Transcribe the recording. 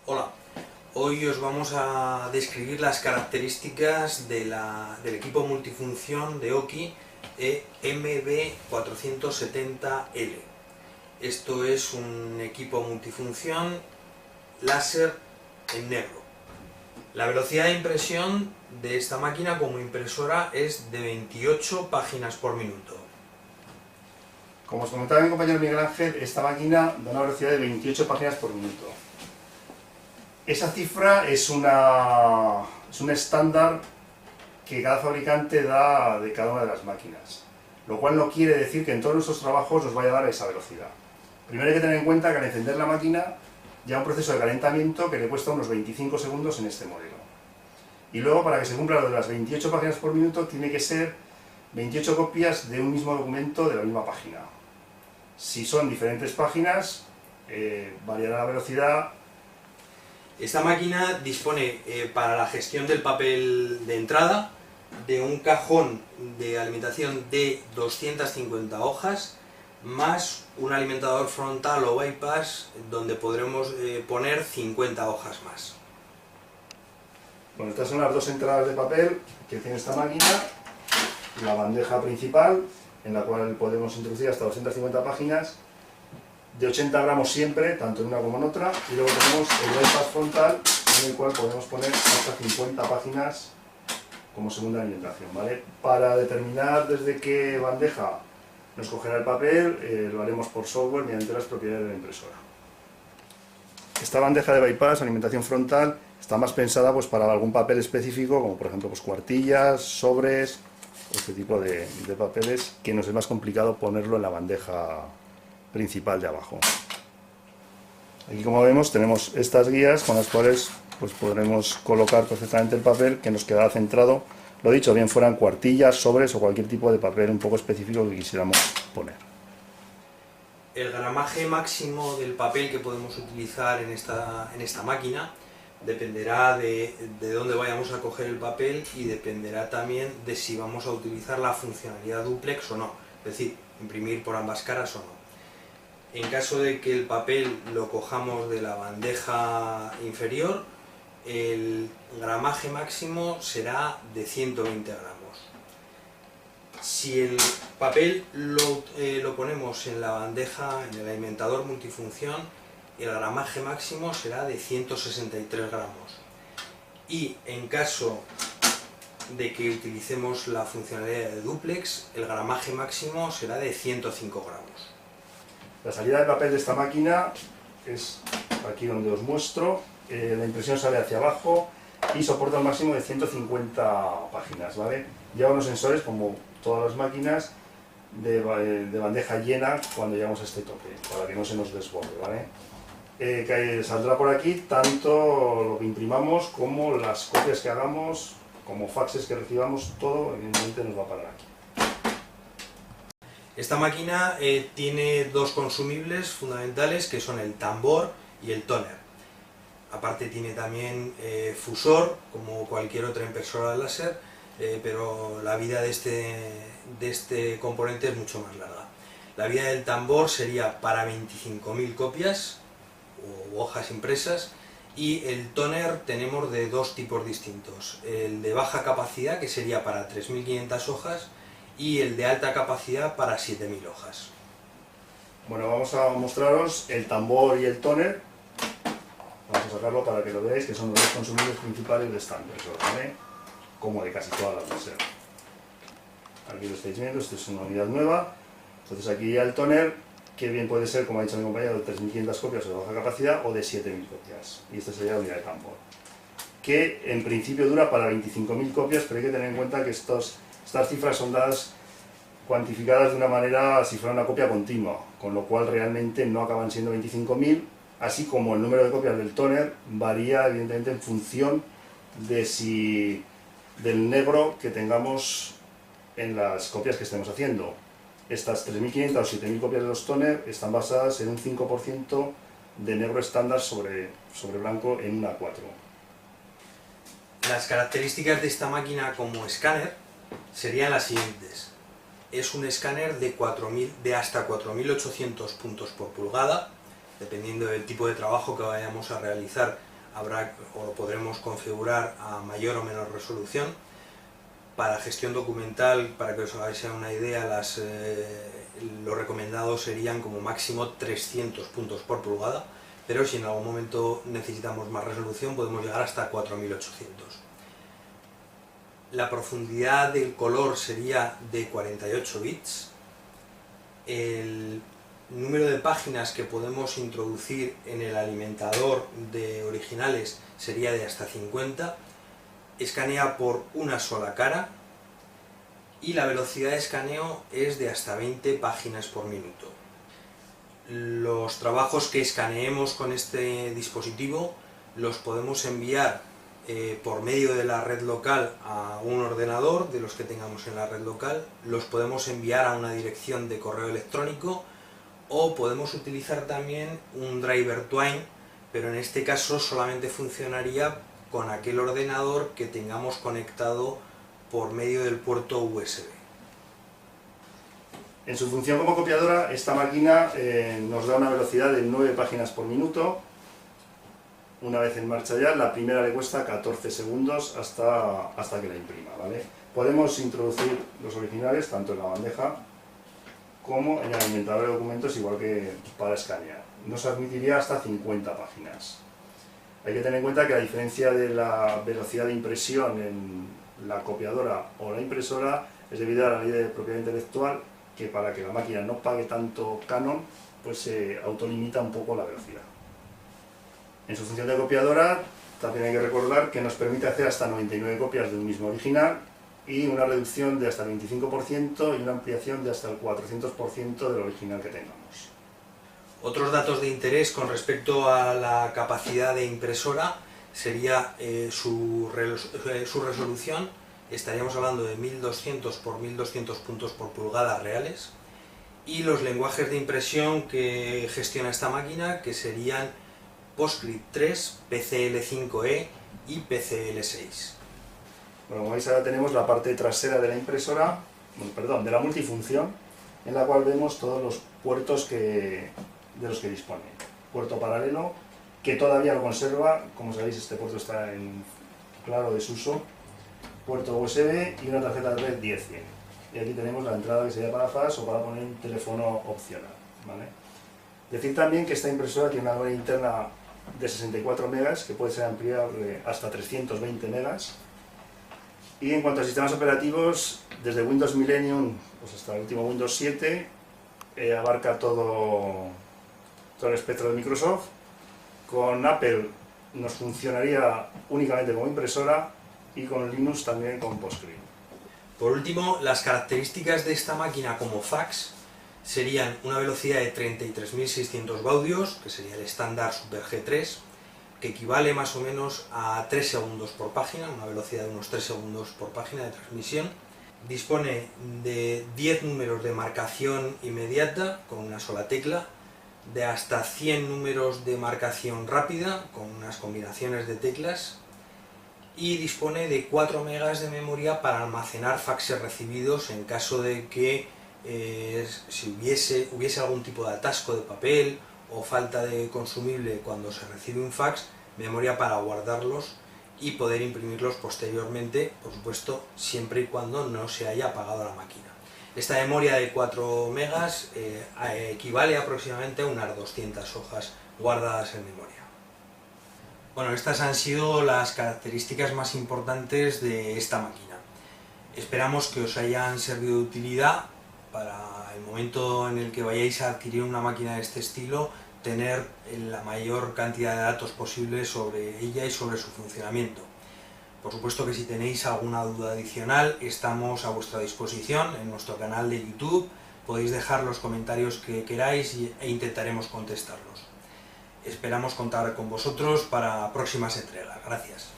Hola, hoy os vamos a describir las características del equipo multifunción de Oki MB470L. Esto es un equipo multifunción láser en negro. La velocidad de impresión de esta máquina como impresora es de 28 páginas por minuto. Como os comentaba mi compañero Miguel Ángel, esta máquina da una velocidad de 28 páginas por minuto. Esa cifra es un estándar que cada fabricante da de cada una de las máquinas, lo cual no quiere decir que en todos nuestros trabajos nos vaya a dar esa velocidad. Primero hay que tener en cuenta que al encender la máquina ya un proceso de calentamiento que le cuesta unos 25 segundos en este modelo. Y luego, para que se cumpla lo de las 28 páginas por minuto, tiene que ser 28 copias de un mismo documento de la misma página. Si son diferentes páginas, variará la velocidad. Esta máquina dispone para la gestión del papel de entrada de un cajón de alimentación de 250 hojas más un alimentador frontal o bypass donde podremos poner 50 hojas más. Bueno, estas son las dos entradas de papel que tiene esta máquina, la bandeja principal en la cual podemos introducir hasta 250 páginas de 80 gramos siempre, tanto en una como en otra, y luego tenemos el bypass frontal en el cual podemos poner hasta 50 páginas como segunda alimentación, ¿vale? Para determinar desde qué bandeja nos cogerá el papel, lo haremos por software mediante las propiedades de la impresora. Esta bandeja de bypass, alimentación frontal, está más pensada pues, para algún papel específico, como por ejemplo pues, cuartillas, sobres, este tipo de papeles, que nos es más complicado ponerlo en la bandeja principal de abajo. Aquí, como vemos, tenemos estas guías con las cuales pues, podremos colocar perfectamente el papel que nos quedará centrado, lo dicho, bien fueran cuartillas, sobres o cualquier tipo de papel un poco específico que quisiéramos poner. El gramaje máximo del papel que podemos utilizar en esta máquina dependerá de dónde vayamos a coger el papel y dependerá también de si vamos a utilizar la funcionalidad duplex o no, es decir, imprimir por ambas caras o no. En caso de que el papel lo cojamos de la bandeja inferior, el gramaje máximo será de 120 gramos. Si el papel lo ponemos en la bandeja, en el alimentador multifunción, el gramaje máximo será de 163 gramos. Y en caso de que utilicemos la funcionalidad de duplex, el gramaje máximo será de 105 gramos. La salida de papel de esta máquina es aquí donde os muestro. La impresión sale hacia abajo y soporta un máximo de 150 páginas, ¿vale? Lleva unos sensores, como todas las máquinas, de bandeja llena cuando llegamos a este tope, para que no se nos desborde, ¿vale? Que saldrá por aquí tanto lo que imprimamos como las copias que hagamos, como faxes que recibamos, todo evidentemente nos va a parar aquí. Esta máquina tiene dos consumibles fundamentales que son el tambor y el tóner. Aparte tiene también fusor, como cualquier otra impresora láser, pero la vida de este componente es mucho más larga. La vida del tambor sería para 25.000 copias o hojas impresas, y el tóner tenemos de dos tipos distintos: el de baja capacidad, que sería para 3.500 hojas, y el de alta capacidad para 7.000 hojas. Bueno, vamos a mostraros el tambor y el tóner. Vamos a sacarlo para que lo veáis, que son los dos consumibles principales de esta impresora, ¿vale? Como de casi todas las láser. Aquí lo estáis viendo, esto es una unidad nueva. Entonces aquí ya el tóner, que bien puede ser, como ha dicho mi compañero, de 3.500 copias o de baja capacidad o de 7.000 copias. Y esta sería la unidad de tambor, que en principio dura para 25.000 copias, pero hay que tener en cuenta que estas cifras son dadas cuantificadas de una manera si fuera una copia continua, con lo cual realmente no acaban siendo 25.000, así como el número de copias del tóner varía evidentemente en función de del negro que tengamos en las copias que estemos haciendo. Estas 3.500 o 7.000 copias de los tóner están basadas en un 5% de negro estándar sobre blanco en una A4. Las características de esta máquina como escáner serían las siguientes: es un escáner de hasta 4.800 puntos por pulgada, dependiendo del tipo de trabajo que vayamos a realizar lo podremos configurar a mayor o menor resolución. Para gestión documental, para que os hagáis una idea, lo recomendado serían como máximo 300 puntos por pulgada, pero si en algún momento necesitamos más resolución podemos llegar hasta 4800. La profundidad del color sería de 48 bits. El número de páginas que podemos introducir en el alimentador de originales sería de hasta 50. Escanea por una sola cara y la velocidad de escaneo es de hasta 20 páginas por minuto. Los trabajos que escaneemos con este dispositivo los podemos enviar por medio de la red local a un ordenador de los que tengamos en la red local, los podemos enviar a una dirección de correo electrónico o podemos utilizar también un driver Twine, pero en este caso solamente funcionaría con aquel ordenador que tengamos conectado por medio del puerto USB. En su función como copiadora, esta máquina nos da una velocidad de 9 páginas por minuto. Una vez en marcha ya, la primera le cuesta 14 segundos hasta que la imprima, ¿vale? Podemos introducir los originales tanto en la bandeja como en el alimentador de documentos, igual que para escanear. Nos admitiría hasta 50 páginas. Hay que tener en cuenta que a diferencia de la velocidad de impresión en la copiadora o la impresora, es debido a la ley de propiedad intelectual, que para que la máquina no pague tanto canon, pues se autolimita un poco la velocidad. En su función de copiadora, también hay que recordar que nos permite hacer hasta 99 copias de un mismo original y una reducción de hasta el 25% y una ampliación de hasta el 400% del original que tengamos. Otros datos de interés con respecto a la capacidad de impresora sería su resolución. Estaríamos hablando de 1200 por 1200 puntos por pulgada reales, y los lenguajes de impresión que gestiona esta máquina, que serían PostScript 3, PCL5e y PCL6. Bueno, como veis, ahora tenemos la parte trasera de la impresora, de la multifunción, en la cual vemos todos los puertos de los que dispone. Puerto paralelo, que todavía lo conserva, como sabéis este puerto está en claro desuso. Puerto USB y una tarjeta de red 10-100. Y aquí tenemos la entrada que sería para fax o para poner un teléfono opcional, ¿vale? Decir también que esta impresora tiene una memoria interna de 64 megas, que puede ser ampliable hasta 320 megas. Y en cuanto a sistemas operativos, desde Windows Millennium pues hasta el último Windows 7, abarca todo el espectro de Microsoft. Con Apple nos funcionaría únicamente como impresora, y con Linux también con PostScript. Por último, las características de esta máquina como fax serían una velocidad de 33.600 baudios, que sería el estándar Super G3, que equivale más o menos a 3 segundos por página, una velocidad de unos 3 segundos por página de transmisión. Dispone de 10 números de marcación inmediata con una sola tecla, de hasta 100 números de marcación rápida con unas combinaciones de teclas, y dispone de 4 megas de memoria para almacenar faxes recibidos en caso de que si hubiese algún tipo de atasco de papel o falta de consumible cuando se recibe un fax, memoria para guardarlos y poder imprimirlos posteriormente, por supuesto, siempre y cuando no se haya apagado la máquina. Esta memoria de 4 megas equivale aproximadamente a unas 200 hojas guardadas en memoria. Bueno, estas han sido las características más importantes de esta máquina. Esperamos que os hayan servido de utilidad para el momento en el que vayáis a adquirir una máquina de este estilo, tener la mayor cantidad de datos posible sobre ella y sobre su funcionamiento. Por supuesto que si tenéis alguna duda adicional, estamos a vuestra disposición en nuestro canal de YouTube. Podéis dejar los comentarios que queráis e intentaremos contestarlos. Esperamos contar con vosotros para próximas entregas. Gracias.